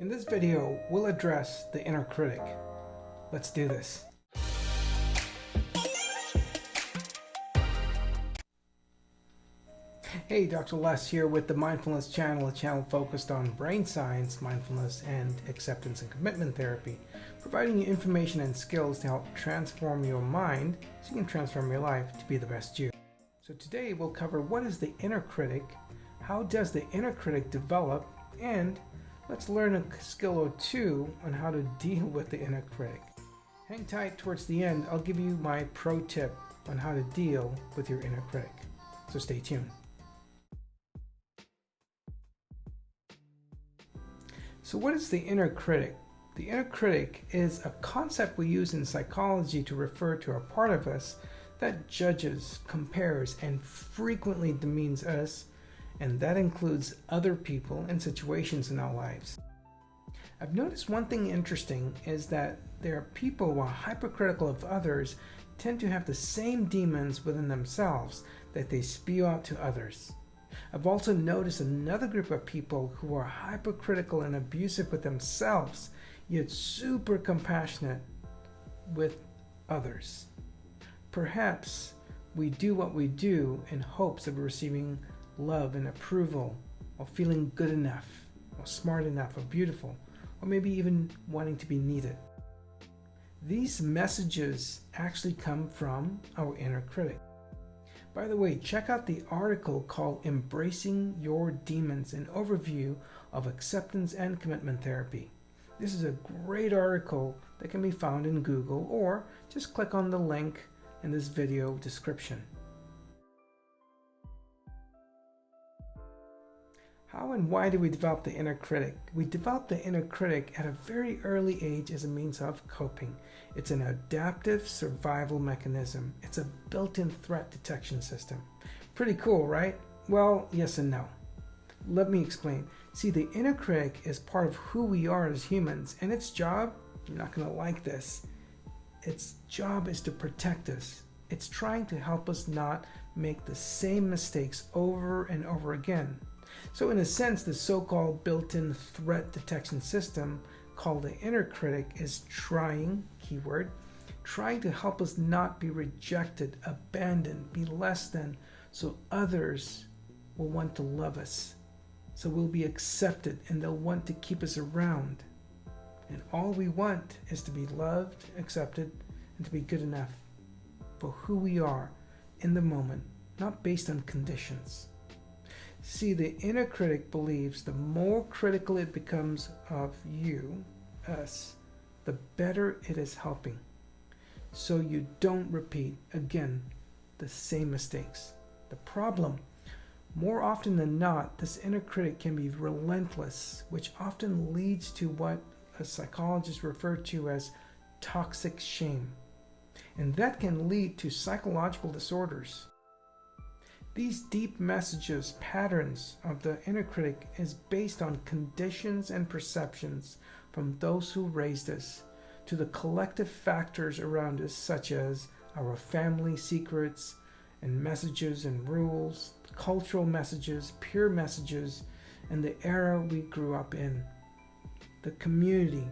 In this video, we'll address the inner critic. Let's do this. Hey, Dr. Les here with the Mindfulness channel, a channel focused on brain science, mindfulness, and acceptance and commitment therapy, providing you information and skills to help transform your mind so you can transform your life to be the best you. So today we'll cover what is the inner critic, how does the inner critic develop, and let's learn a skill or two on how to deal with the inner critic. Hang tight towards the end. I'll give you my pro tip on how to deal with your inner critic. So stay tuned. So what is the inner critic? The inner critic is a concept we use in psychology to refer to a part of us that judges, compares, and frequently demeans us, and that includes other people and situations in our lives. I've noticed one thing interesting is that there are people who are hypercritical of others tend to have the same demons within themselves that they spew out to others. I've also noticed another group of people who are hypercritical and abusive with themselves, yet super compassionate with others. Perhaps we do what we do in hopes of receiving love and approval, or feeling good enough, or smart enough, or beautiful, or maybe even wanting to be needed. These messages actually come from our inner critic. By the way, check out the article called Embracing Your Demons, an overview of acceptance and commitment therapy. This is a great article that can be found in Google, or just click on the link in this video description. How and why do we develop the inner critic? We develop the inner critic at a very early age as a means of coping. It's an adaptive survival mechanism. It's a built-in threat detection system. Pretty cool, right? Well, yes and no. Let me explain. See, the inner critic is part of who we are as humans, and its job, you're not going to like this, its job is to protect us. It's trying to help us not make the same mistakes over and over again. So in a sense, the so-called built-in threat detection system called the inner critic is trying to help us not be rejected, abandoned, be less than, so others will want to love us. So we'll be accepted and they'll want to keep us around. And all we want is to be loved, accepted, and to be good enough for who we are in the moment, not based on conditions. See, the inner critic believes the more critical it becomes of you, us, the better it is helping. So you don't repeat, again, the same mistakes. The problem, more often than not, this inner critic can be relentless, which often leads to what a psychologist referred to as toxic shame. And that can lead to psychological disorders. These deep messages, patterns of the inner critic is based on conditions and perceptions from those who raised us to the collective factors around us, such as our family secrets and messages and rules, cultural messages, peer messages, and the era we grew up in, the community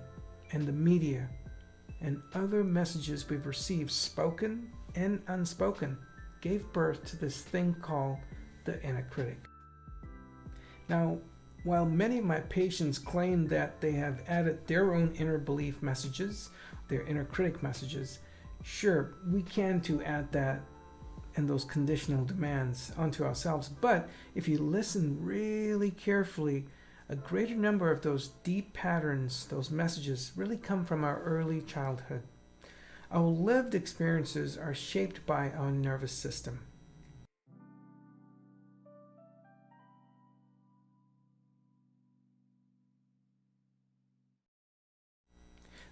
and the media, and other messages we've received, spoken and unspoken, gave birth to this thing called the inner critic. Now, while many of my patients claim that they have added their own inner belief messages, their inner critic messages, sure, we can too add that and those conditional demands onto ourselves. But if you listen really carefully, a greater number of those deep patterns, those messages, really come from our early childhood. Our lived experiences are shaped by our nervous system.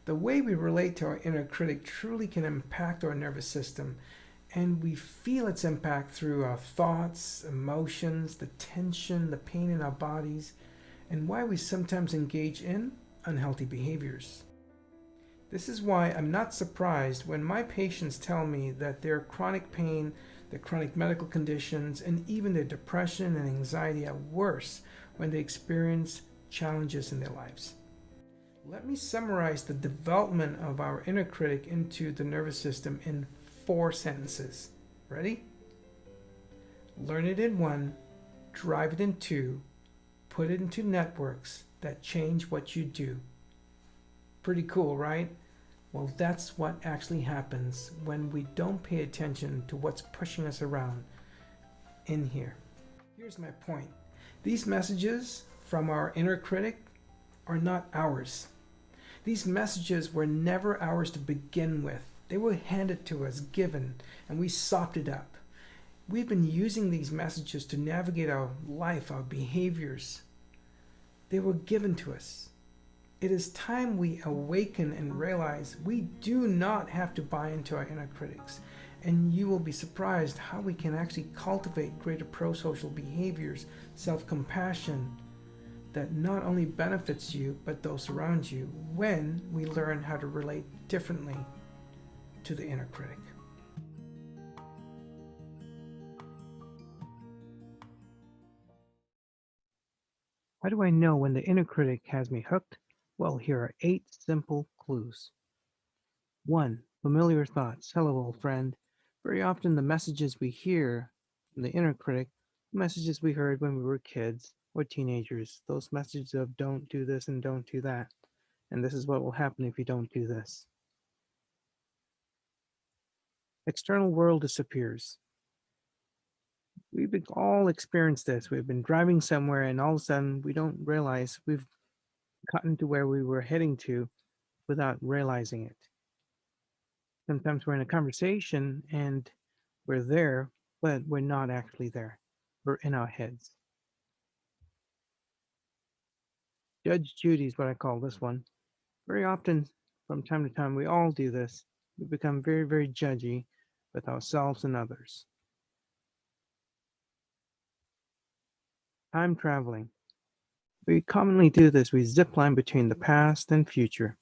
The way we relate to our inner critic truly can impact our nervous system, and we feel its impact through our thoughts, emotions, the tension, the pain in our bodies, and why we sometimes engage in unhealthy behaviors. This is why I'm not surprised when my patients tell me that their chronic pain, their chronic medical conditions, and even their depression and anxiety are worse when they experience challenges in their lives. Let me summarize the development of our inner critic into the nervous system in 4 sentences. Ready? Learn it in 1, drive it in 2, put it into networks that change what you do. Pretty cool, right? Well, that's what actually happens when we don't pay attention to what's pushing us around in here. Here's my point. These messages from our inner critic are not ours. These messages were never ours to begin with. They were handed to us, given, and we sopped it up. We've been using these messages to navigate our life, our behaviors. They were given to us. It is time we awaken and realize we do not have to buy into our inner critics. And you will be surprised how we can actually cultivate greater pro-social behaviors, self-compassion, that not only benefits you, but those around you, when we learn how to relate differently to the inner critic. How do I know when the inner critic has me hooked? Well, here are 8 simple clues. 1. Familiar thoughts. Hello, old friend. Very often the messages we hear from the inner critic, messages we heard when we were kids or teenagers, those messages of don't do this and don't do that, and this is what will happen if you don't do this. External world disappears. We've all experienced this. We've been driving somewhere and all of a sudden we don't realize we've gotten to where we were heading to without realizing it. Sometimes we're in a conversation and we're there, but we're not actually there. We're in our heads. Judge Judy is what I call this one. Very often, from time to time, we all do this. We become very, very judgy with ourselves and others. Time traveling. We commonly do this. We zipline between the past and future.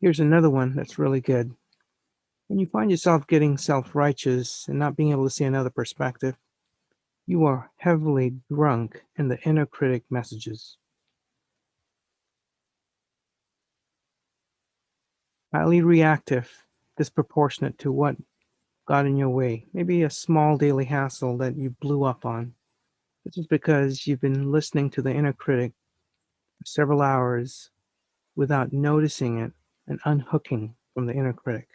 Here's another one that's really good. When you find yourself getting self-righteous and not being able to see another perspective, you are heavily drunk in the inner critic messages. Highly reactive, disproportionate to what got in your way. Maybe a small daily hassle that you blew up on. This is because you've been listening to the inner critic for several hours without noticing it and unhooking from the inner critic.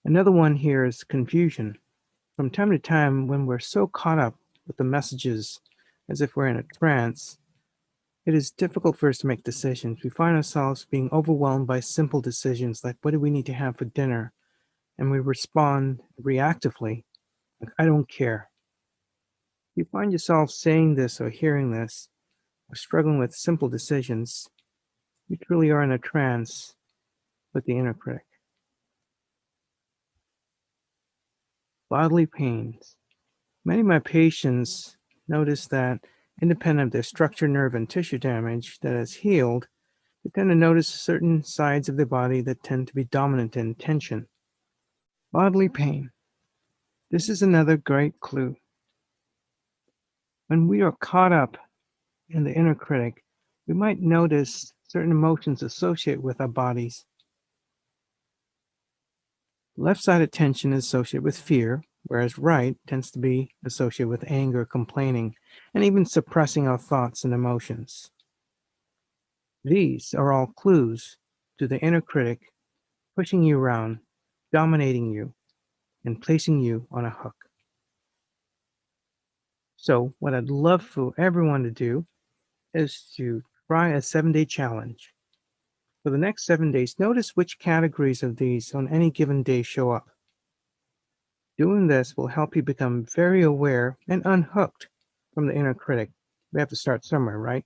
Another one here is confusion. From time to time, when we're so caught up with the messages as if we're in a trance, it is difficult for us to make decisions. We find ourselves being overwhelmed by simple decisions like, what do we need to have for dinner? And we respond reactively, like, I don't care. If you find yourself saying this or hearing this, or struggling with simple decisions, you truly are in a trance with the inner critic. Bodily pains. Many of my patients notice that independent of their structure, nerve, and tissue damage that has healed, they tend to notice certain sides of their body that tend to be dominant in tension. Bodily pain. This is another great clue. When we are caught up in the inner critic, we might notice certain emotions associated with our bodies. Left-sided tension is associated with fear, whereas right tends to be associated with anger, complaining, and even suppressing our thoughts and emotions. These are all clues to the inner critic pushing you around, dominating you, and placing you on a hook. So what I'd love for everyone to do is to try a 7-day challenge. For the next 7 days, notice which categories of these on any given day show up. Doing this will help you become very aware and unhooked from the inner critic. We have to start somewhere, right?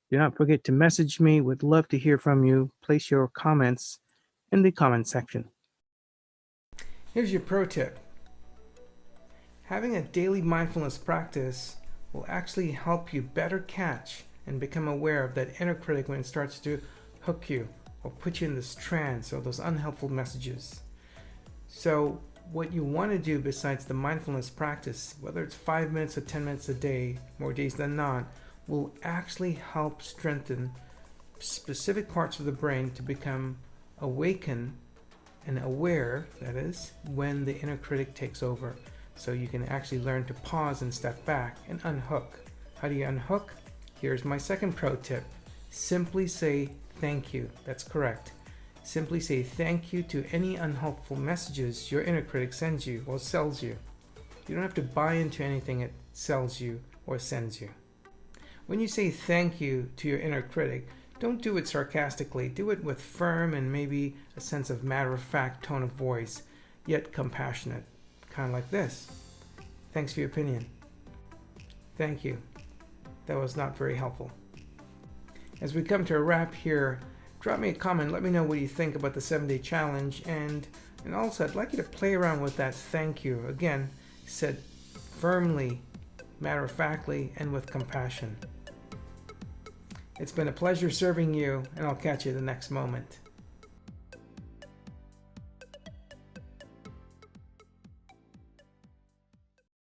Do not forget to message me. Would love to hear from you. Place your comments in the comment section. Here's your pro tip. Having a daily mindfulness practice will actually help you better catch and become aware of that inner critic when it starts to hook you or put you in this trance or those unhelpful messages. So what you want to do besides the mindfulness practice, whether it's 5 minutes or 10 minutes a day, more days than not, will actually help strengthen specific parts of the brain to become awakened and aware, that is, when the inner critic takes over. So you can actually learn to pause and step back and unhook. How do you unhook? Here's my second pro tip. Simply say thank you. That's correct. Simply say thank you to any unhelpful messages your inner critic sends you or sells you. You don't have to buy into anything it sells you or sends you. When you say thank you to your inner critic, don't do it sarcastically. Do it with firm and maybe a sense of matter-of-fact tone of voice, yet compassionate. Kind of like this. Thanks for your opinion. Thank you. That was not very helpful. As we come to a wrap here, drop me a comment. Let me know what you think about the 7-day challenge. And also, I'd like you to play around with that thank you. Again, said firmly, matter-of-factly, and with compassion. It's been a pleasure serving you, and I'll catch you the next moment.